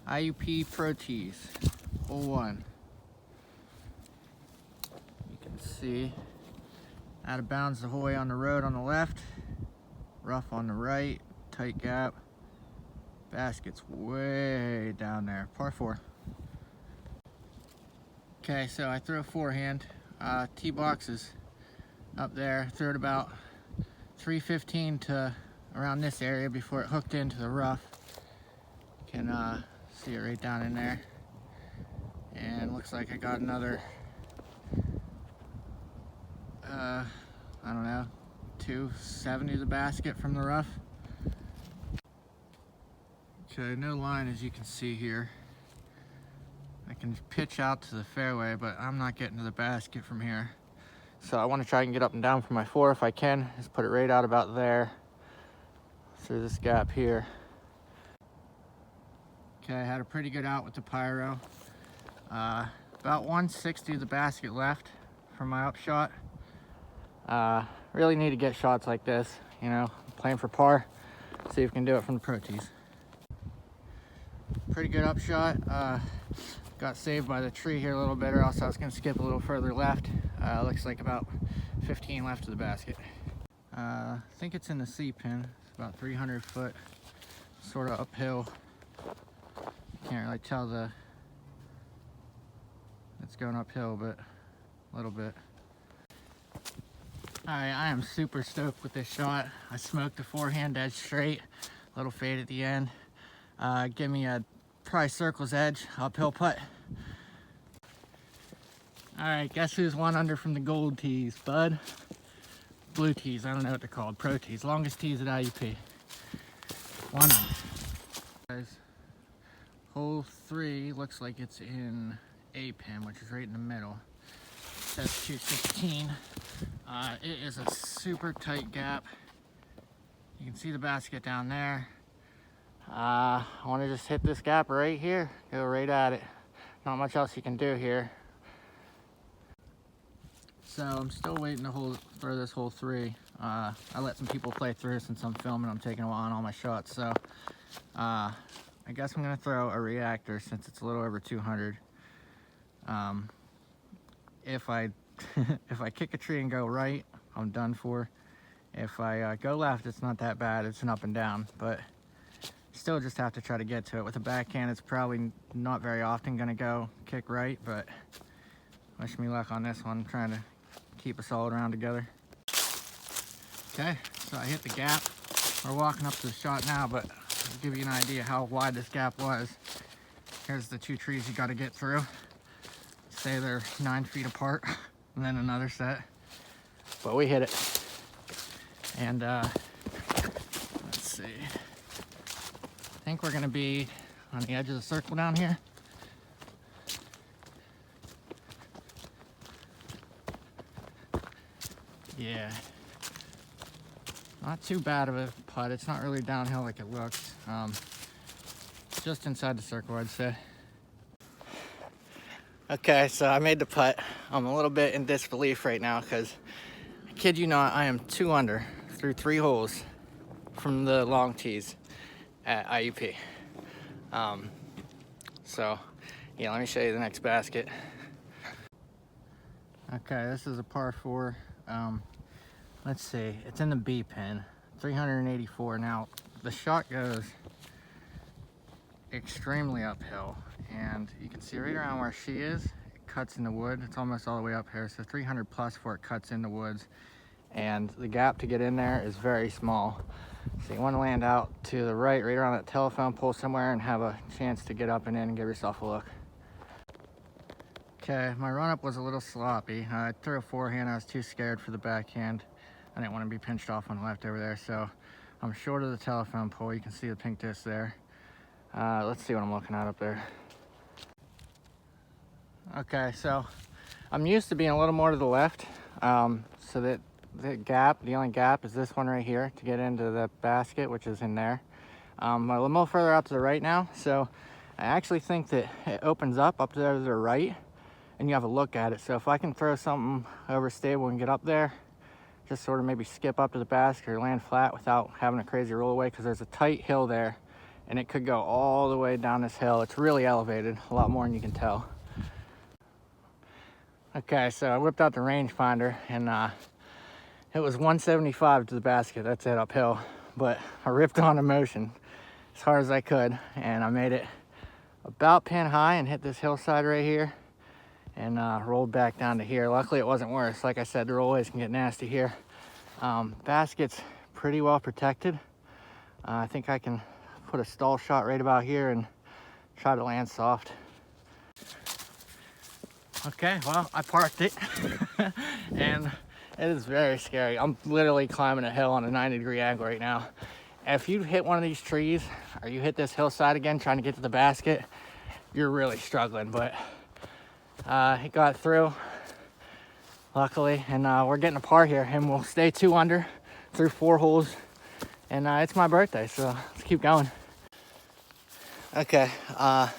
IUP Pro Tees, hole 1. You can see out of bounds the whole way on the road on the left, rough on the right, tight gap. Basket's way down there, par 4. Okay, so I threw a forehand. Tee box is up there. Threw it about 315 to around this area before it hooked into the rough. You can see it right down in there. And looks like I got another, I don't know, 270 the basket from the rough. Okay, no line as you can see here. I can pitch out to the fairway, but I'm not getting to the basket from here. So I want to try and get up and down for my 4 if I can. Just put it right out about there, through this gap here. Okay, I had a pretty good out with the pyro. About 160 of the basket left from my upshot. Really need to get shots like this, you know, playing for par. See if we can do it from the Pro Tees. Pretty good upshot. Got saved by the tree here a little bit, or else I was going to skip a little further left. Looks like about 15 left of the basket. I think it's in the C pin. It's about 300 foot, sort of uphill. Can't really tell it's going uphill, but a little bit. Alright, I am super stoked with this shot. I smoked the forehand edge straight, a little fade at the end. Give me a probably circle's edge, uphill putt. Alright, guess who's 1 under from the gold tees, bud? Blue tees, I don't know what they're called, Pro Tees, longest tees at IUP. 1 under. Guys, hole 3 looks like it's in A pin, which is right in the middle. It says 216. It is a super tight gap. You can see the basket down there. I want to just hit this gap right here, go right at it. Not much else you can do here. So I'm still waiting to throw this hole 3. I let some people play through since I'm filming. I'm taking on all my shots. So I guess I'm gonna throw a reactor since it's a little over 200. If I if I kick a tree and go right, I'm done for. If I go left, it's not that bad. It's an up and down, but still just have to try to get to it. With a backhand, it's probably not very often gonna go kick right, but wish me luck on this one. I'm trying to keep a solid round together. Okay, so I hit the gap. We're walking up to the shot now, but I'll give you an idea how wide this gap was. Here's the 2 trees you gotta get through. Say they're 9 feet apart, and then another set. But we hit it. And let's see. I think we're gonna be on the edge of the circle down here. Yeah. Not too bad of a putt. It's not really downhill like it looks. Just inside the circle, I'd say. Okay, so I made the putt. I'm a little bit in disbelief right now because, I kid you not, I am 2 under through 3 holes from the long tees at IUP. So yeah, let me show you the next basket. Okay, this is a par 4. Let's see, it's in the B pin, 384. Now the shot goes extremely uphill, and you can see right around where she is, it cuts in the wood. It's almost all the way up here, so 300 plus before it cuts in the woods, and the gap to get in there is very small. So you want to land out to the right around that telephone pole somewhere, and have a chance to get up and in and give yourself a look. Okay, my run-up was a little sloppy. I threw a forehand. I was too scared for the backhand. I didn't want to be pinched off on the left over there, so I'm short of the telephone pole. You can see the pink disc there. Let's see what I'm looking at up there. Okay, so I'm used to being a little more to the left, so that the only gap is this one right here to get into the basket, which is in there. I'm a little more further out to the right now, so I actually think that it opens up there to the right, and you have a look at it. So if I can throw something over stable and get up there, just sort of maybe skip up to the basket or land flat without having a crazy roll away, because there's a tight hill there, and it could go all the way down this hill. It's really elevated, a lot more than you can tell. Okay, so I whipped out the rangefinder, and it was 175 to the basket. That's it, uphill. But I ripped on a motion as hard as I could, and I made it about pin high and hit this hillside right here, and rolled back down to here. Luckily, it wasn't worse. Like I said, the rollways can get nasty here. Basket's pretty well protected. I think I can put a stall shot right about here and try to land soft. Okay, well, I parked it and it is very scary. I'm literally climbing a hill on a 90-degree angle right now. If you hit one of these trees or you hit this hillside again trying to get to the basket, you're really struggling. But it got through, luckily, and we're getting a par here, and we'll stay 2 under through 4 holes. And it's my birthday, so let's keep going. Okay, I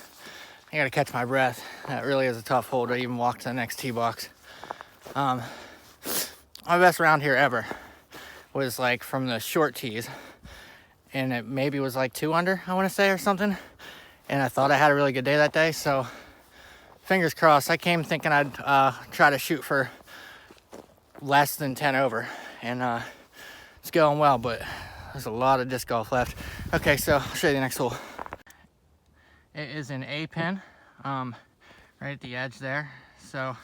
gotta catch my breath. That really is a tough hole to even walk to the next tee box. My best round here ever was like from the short tees, and it maybe was like 2 under, I want to say, or something. And I thought I had a really good day that day, so fingers crossed. I came thinking I'd try to shoot for less than 10 over, and it's going well, but there's a lot of disc golf left. Okay, so I'll show you the next hole. It is an A pin, right at the edge there. So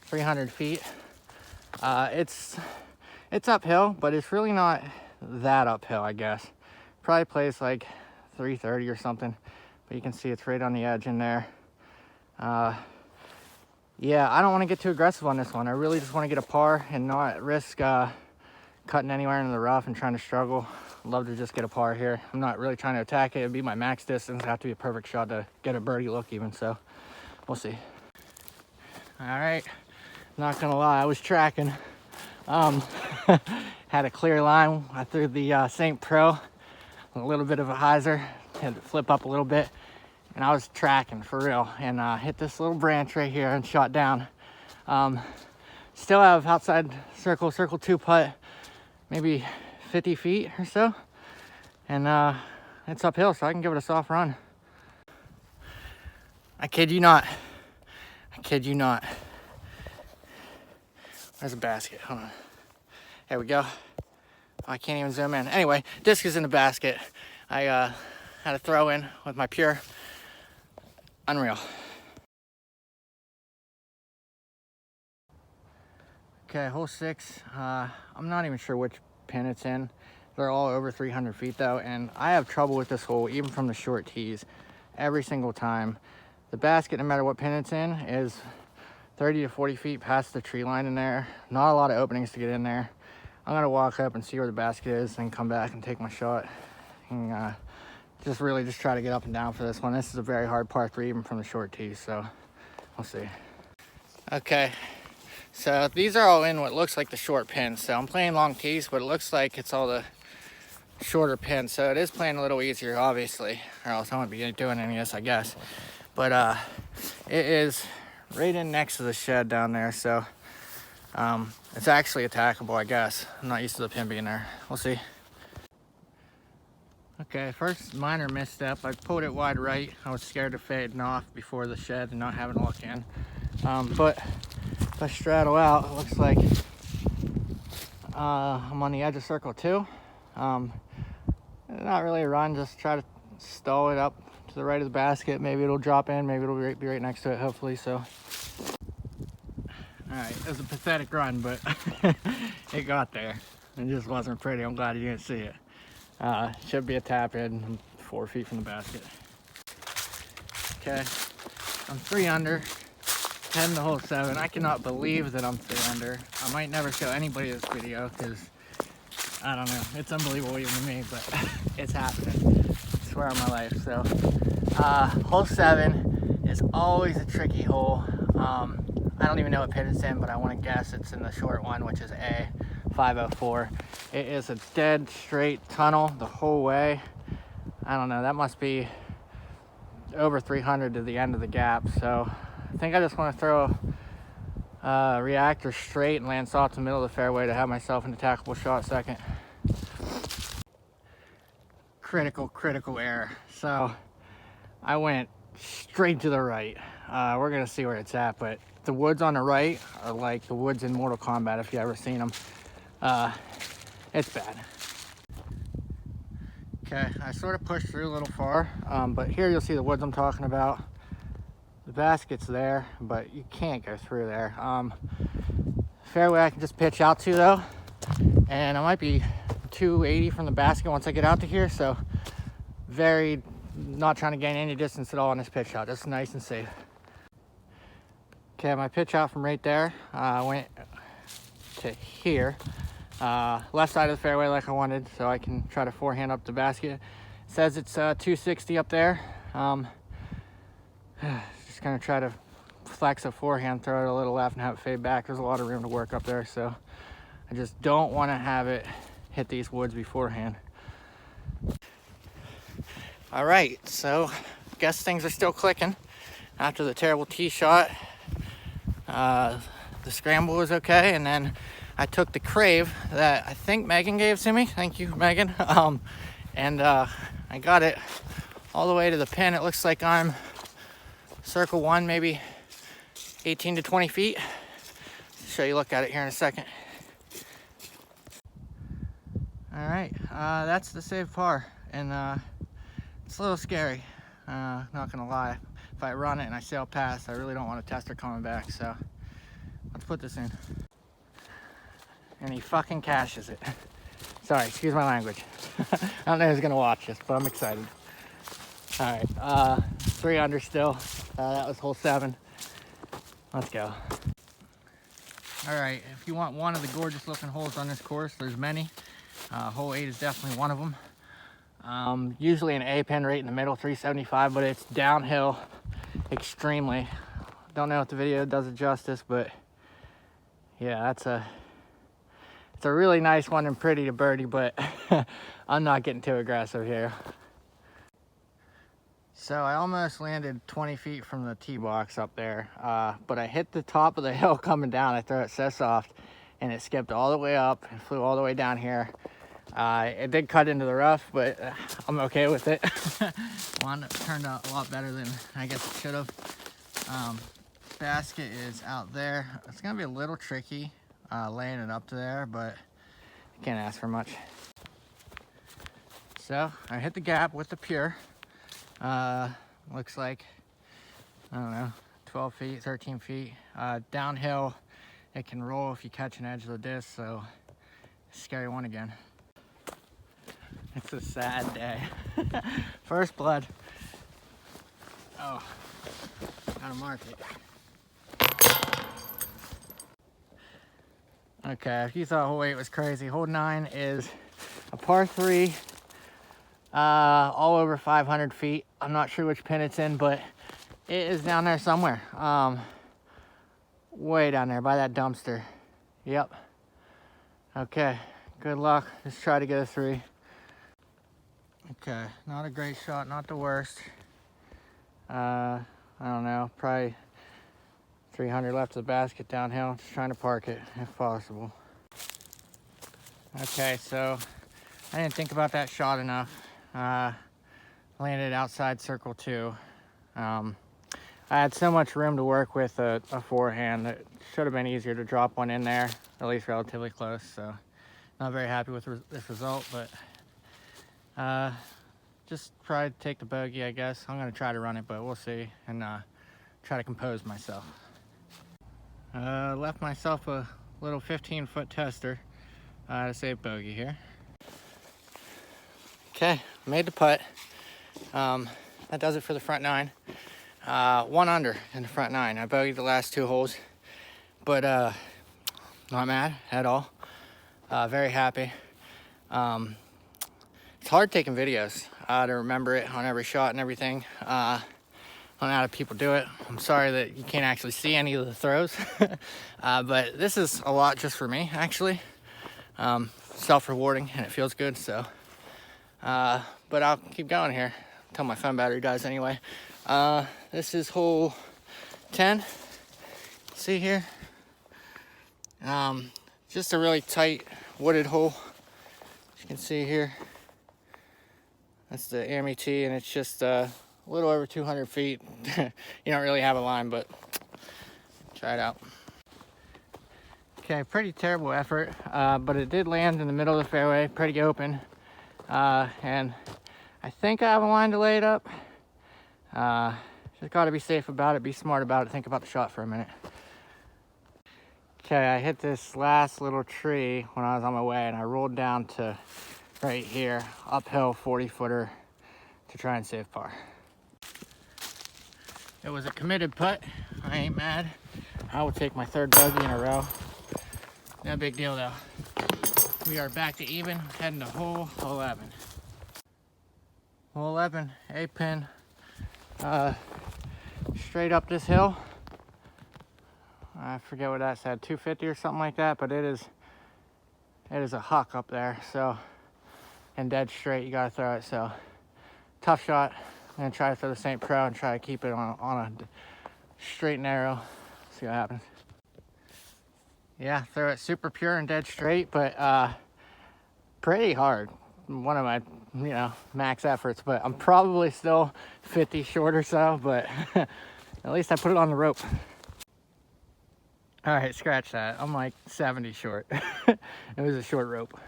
300 feet. It's uphill, but it's really not that uphill, I guess. Probably plays like 330 or something, but you can see it's right on the edge in there. Yeah, I don't want to get too aggressive on this one. I really just want to get a par and not risk cutting anywhere into the rough and trying to struggle. I'd love to just get a par here. I'm not really trying to attack it. It'd be my max distance. It'd have to be a perfect shot to get a birdie look even, so we'll see. All right, not gonna lie, I was tracking. Had a clear line. I threw the St. Pro, a little bit of a hyzer, had to flip up a little bit, and I was tracking for real, and hit this little branch right here and shot down. Still have outside circle 2 putt, maybe 50 feet or so, and it's uphill, so I can give it a soft run. I kid you not. There's a basket. Hold on. There we go. Oh, I can't even zoom in. Anyway, disc is in the basket. I had a throw in with my pure. Unreal. Okay, hole 6. I'm not even sure which pin it's in. They're all over 300 feet though, and I have trouble with this hole even from the short tees every single time. The basket, no matter what pin it's in, is 30 to 40 feet past the tree line in there. Not a lot of openings to get in there. I'm gonna walk up and see where the basket is and come back and take my shot, and just try to get up and down for this one. This is a very hard par 3 even from the short tees, so we'll see. Okay, so these are all in what looks like the short pins. So I'm playing long tees, but it looks like it's all the shorter pins. So it is playing a little easier, obviously, or else I wouldn't be doing any of this, I guess. But it is right in next to the shed down there, so it's actually attackable, I guess. I'm not used to the pin being there. We'll see. Okay, first minor misstep. I pulled it wide right. I was scared of fading off before the shed and not having a look in. But if I straddle out, it looks like I'm on the edge of circle 2. Not really a run, just try to stall it up to the right of the basket. Maybe it'll drop in, maybe it'll be right next to it, hopefully. So all right, it was a pathetic run, but it got there. It just wasn't pretty. I'm glad you didn't see it. Should be a tap in 4 feet from the basket. Okay, I'm 3 under, 10 to hole 7. I cannot believe that I'm 3 under. I might never show anybody this video because I don't know, it's unbelievable even to me, but it's happening. I swear on my life. So hole 7 is always a tricky hole. I don't even know what pin it's in, but I want to guess it's in the short one, which is A 504. It is a dead straight tunnel the whole way. I don't know, that must be over 300 to the end of the gap. So I think I just want to throw a reactor straight and land soft in the middle of the fairway to have myself an attackable shot second. critical error. So I went straight to the right. We're gonna see where it's at, but the woods on the right are like the woods in Mortal Kombat, if you ever seen them. It's bad. Okay, I sort of pushed through a little far, but here you'll see the woods I'm talking about. The basket's there, but you can't go through there. Fairway I can just pitch out to though, and I might be 280 from the basket once I get out to here, so not trying to gain any distance at all on this pitch out, just nice and safe. Okay, my pitch out from right there went to here, left side of the fairway like I wanted, so I can try to forehand up the basket. It says it's 260 up there. Just gonna try to flex a forehand, throw it a little left and have it fade back. There's a lot of room to work up there, so I just don't want to have it hit these woods beforehand. All right, so guess things are still clicking after the terrible tee shot. The scramble was okay, and then I took the crave that I think Megan gave to me. Thank you, Megan. And I got it all the way to the pin. It looks like I'm circle one, maybe 18 to 20 feet. I'll show you a look at it here in a second. All right, that's the saved par, and it's a little scary, not gonna lie. If I run it and I sail past, I really don't want to test her coming back, so let's put this in. And he fucking cashes it. Sorry, excuse my language. I don't know who's gonna watch this, but I'm excited. All right, 3 under still. That was hole 7. Let's go. All right, if you want one of the gorgeous looking holes on this course, there's many. Hole 8 is definitely one of them. Usually an A pin right in the middle, 375, but it's downhill extremely. Don't know if the video does it justice, but yeah, it's a really nice one and pretty to birdie, but I'm not getting too aggressive here. So I almost landed 20 feet from the tee box up there, but I hit the top of the hill coming down. I threw it so soft, and it skipped all the way up and flew all the way down here. It did cut into the rough, but I'm okay with it. One turned out a lot better than I guess it should have. Basket is out there. It's gonna be a little tricky laying it up to there, but I can't ask for much. So I hit the gap with the pure. Looks like, I don't know, 12 feet, 13 feet. Downhill, it can roll if you catch an edge of the disc, so scary one again. It's a sad day. First blood. Oh, gotta mark it. Okay, if you thought hole 8 was crazy, hole 9 is a par 3, all over 500 feet. I'm not sure which pin it's in, but it is down there somewhere. Way down there by that dumpster. Yep. Okay, good luck. Just try to get a 3. Okay, not a great shot, not the worst. I don't know, probably 300 left of the basket downhill. Just trying to park it if possible. Okay, so I didn't think about that shot enough. Landed outside circle 2. I had so much room to work with a forehand that should have been easier to drop one in there, at least relatively close. So not very happy with this result, but just try to take the bogey, I guess. I'm gonna try to run it, but we'll see, and try to compose myself. Left myself a little 15-foot tester to save bogey here. Okay, made the putt. That does it for the front 9. 1 under in the front 9. I bogeyed the last 2 holes, but not mad at all. Very happy. It's hard taking videos to remember it on every shot and everything. I don't know how people do it. I'm sorry that you can't actually see any of the throws, but this is a lot just for me, actually. Self-rewarding, and it feels good, so. But I'll keep going here until my phone battery dies anyway. This is hole 10. See here? Just a really tight wooded hole, as you can see here. That's the IUP, and it's just a little over 200 feet. You don't really have a line, but try it out. Okay, pretty terrible effort, but it did land in the middle of the fairway, pretty open. And I think I have a line to lay it up. Just got to be safe about it, be smart about it, think about the shot for a minute. Okay, I hit this last little tree when I was on my way, and I rolled down to right here, uphill 40-footer to try and save par. It was a committed putt. I ain't mad. I will take my third bogey in a row. No big deal though. We are back to even, heading to hole 11. Hole 11, 8-pin, straight up this hill. I forget what that said, 250 or something like that, but it is a huck up there, so, and dead straight, you gotta throw it, so tough shot. I'm gonna try to throw the St. Pro and try to keep it on a straight and narrow, see what happens. Yeah, throw it super pure and dead straight, but pretty hard. One of my, max efforts, but I'm probably still 50 short or so, but at least I put it on the rope. All right, scratch that. I'm like 70 short. It was a short rope.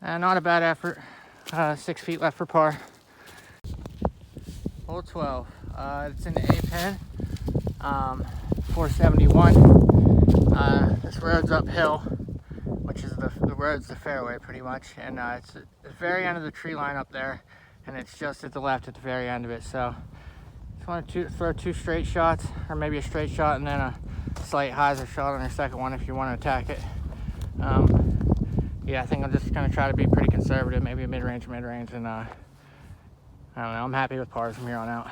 Not a bad effort. 6 feet left for par. Hole 12. It's in the 8-pin. 471. This road's uphill, which is the road's the fairway pretty much, and it's at the very end of the tree line up there, and it's just at the left at the very end of it. So just want to throw 2 straight shots, or maybe a straight shot and then a slight hyzer shot on your second one if you want to attack it. Yeah, I think I'm just going to try to be pretty conservative, maybe a mid-range, and I don't know, I'm happy with pars from here on out.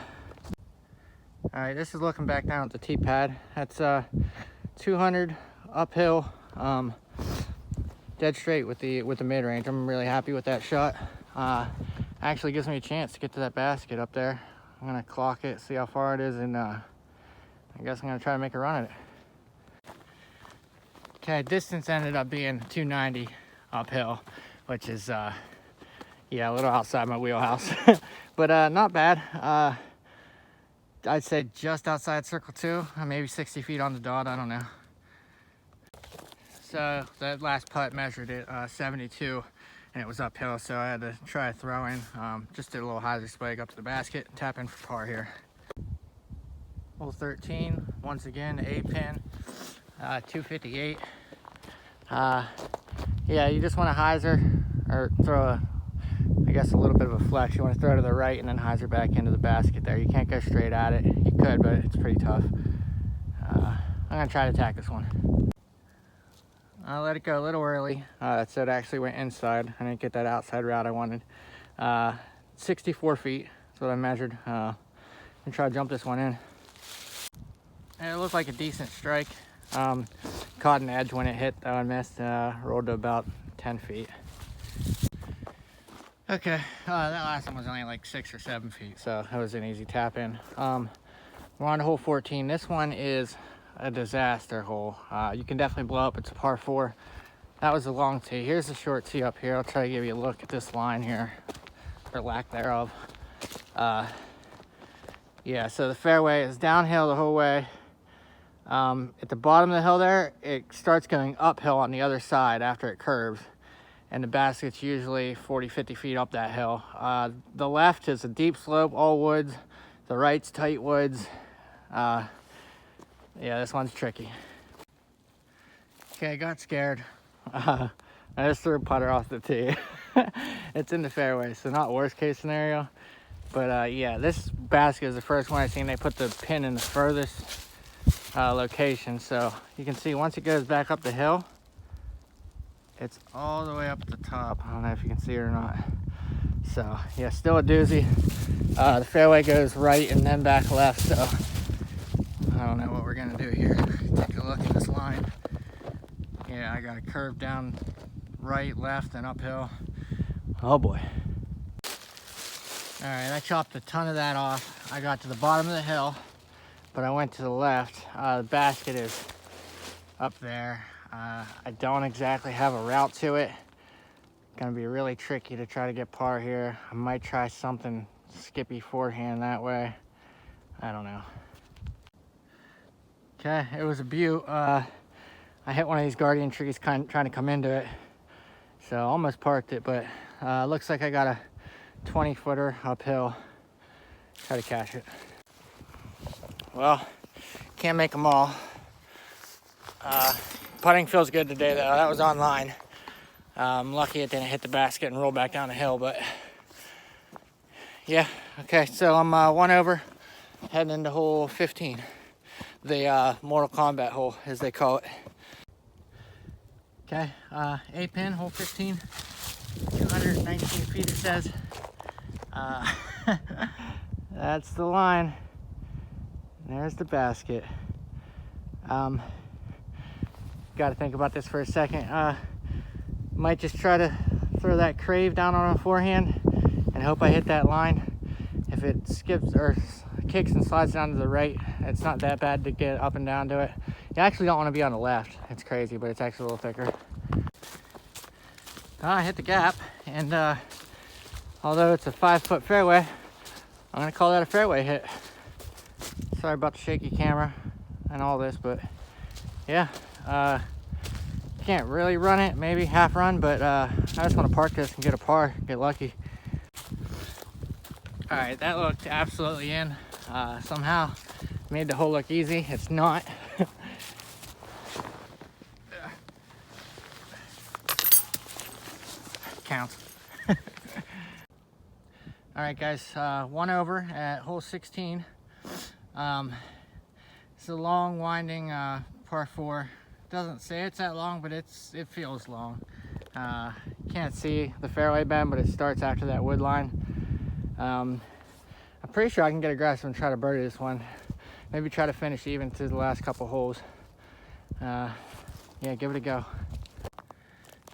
All right, this is looking back down at the tee pad. That's 200 uphill, dead straight with the mid-range. I'm really happy with that shot. Actually gives me a chance to get to that basket up there. I'm gonna clock it, see how far it is, and I guess I'm gonna try to make a run at it. Okay, distance ended up being 290 uphill, which is yeah, a little outside my wheelhouse, but not bad. I'd say just outside circle 2, maybe 60 feet on the dot, I don't know. So that last putt measured it 72, and it was uphill, so I had to try a throw in. Just did a little hyzer spike up to the basket, tap in for par here. Hole 13, once again, 8-pin, 258. Yeah, you just want to hyzer, or throw I guess a little bit of a flex. You want to throw to the right and then hyzer back into the basket there. You can't go straight at it. You could, but it's pretty tough. I'm going to try to attack this one. I let it go a little early, so it actually went inside. I didn't get that outside route I wanted. 64 feet, that's what I measured. And try to jump this one in. And it looked like a decent strike. Caught an edge when it hit, though I missed. Rolled to about 10 feet. Okay, that last one was only like 6 or 7 feet, so that was an easy tap in. We're on to hole 14. This one is a disaster hole. You can definitely blow up. It's a par 4. That was a long tee. Here's the short tee up here. I'll try to give you a look at this line here, or lack thereof. Yeah, so the fairway is downhill the whole way. At the bottom of the hill there, it starts going uphill on the other side after it curves. And the basket's usually 40-50 feet up that hill. The left is a deep slope, all woods. The right's tight woods. Yeah, this one's tricky. Okay, I got scared. I just threw a putter off the tee. It's in the fairway, so not worst case scenario. But yeah, this basket is the first one I've seen. They put the pin in the furthest location. So you can see once it goes back up the hill, it's all the way up the top. I don't know if you can see it or not. So yeah, still a doozy. The fairway goes right and then back left, so I don't know what we're gonna do here. Take a look at this line. Yeah, I got a curve down right, left, and uphill. Oh boy. All right, I chopped a ton of that off. I got to the bottom of the hill, but I went to the left. The basket is up there. I don't exactly have a route to it. Gonna be really tricky to try to get par here. I might try something skippy forehand that way. I don't know. Okay, it was a beaut. I hit one of these guardian trees trying to come into it. So almost parked it, but looks like I got a 20-footer uphill. Try to cash it. Well, can't make them all. Putting feels good today though. That was online. I'm lucky it didn't hit the basket and roll back down the hill, but yeah. Okay, so I'm one over, heading into hole 15. The Mortal Kombat hole, as they call it. Okay, 8-pin, hole 15, 219 feet it says. That's the line. There's the basket. Got to think about this for a second. Might just try to throw that crave down on a forehand and hope I hit that line. If it skips or kicks and slides down to the right, it's not that bad to get up and down to it. You actually don't want to be on the left. It's crazy, but it's actually a little thicker. I hit the gap, and although it's a 5-foot fairway, I'm gonna call that a fairway hit. Sorry about the shaky camera and all this, but yeah, can't really run it, maybe half run, but I just want to park this and get a par, get lucky. All right, that looked absolutely in. Somehow made the hole look easy. It's not. Counts. All right, guys, one over at hole 16. It's a long, winding par 4. Doesn't say it's that long, but it feels long. Can't see the fairway bend, but it starts after that wood line. I'm pretty sure I can get aggressive and try to birdie this one. Maybe try to finish even to the last couple holes. Yeah, give it a go.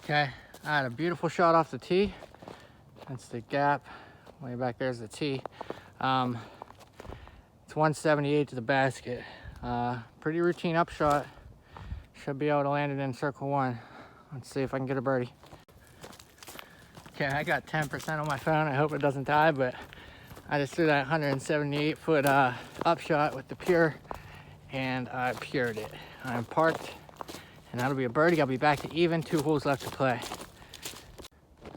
Okay, I had a beautiful shot off the tee. That's the gap. Way back there's the tee. It's 178 to the basket. Pretty routine upshot. Should be able to land it in circle 1. Let's see if I can get a birdie. Okay, I got 10% on my phone. I hope it doesn't die, but I just threw that 178-foot upshot with the pure, and I pured it. I'm parked, and that'll be a birdie. I'll be back to even. 2 holes left to play.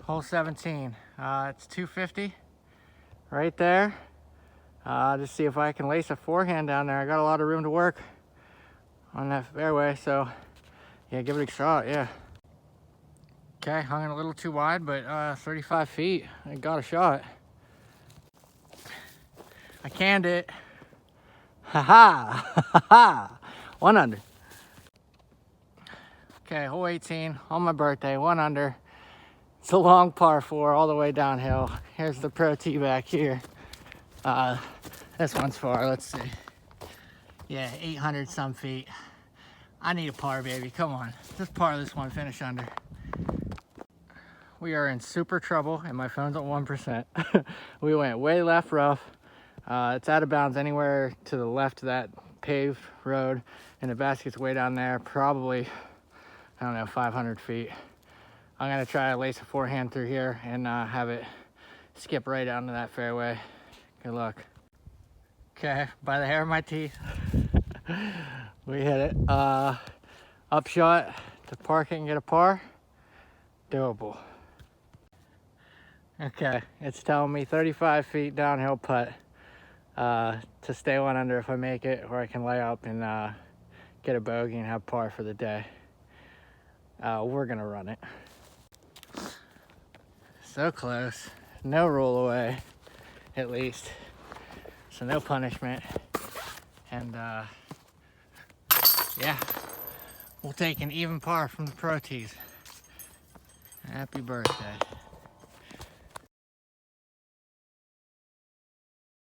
Hole 17. It's 250 right there. Just see if I can lace a forehand down there. I got a lot of room to work on that fairway, so yeah, give it a shot. Yeah. Okay, hung it a little too wide, but 35 feet. I got a shot. I canned it. Ha ha! Ha ha! 1 under. Okay, hole 18 on my birthday. 1 under. It's a long par 4 all the way downhill. Here's the pro tee back here. This one's far. Let's see. Yeah, 800 some feet. I need a par, baby. Come on. Just par this one, finish under. We are in super trouble, and my phone's at 1%. We went way left rough. It's out of bounds anywhere to the left of that paved road, and the basket's way down there, probably, I don't know, 500 feet. I'm gonna try to lace a forehand through here and have it skip right down to that fairway. Good luck. Okay, by the hair of my teeth. We hit it. Upshot to park it and get a par. Doable. Okay, it's telling me 35 feet downhill putt to stay 1 under if I make it, or I can lay up and get a bogey and have par for the day. We're gonna run it. So close. No roll away, at least. So no punishment. And yeah, we'll take an even par from the pro tees. Happy birthday.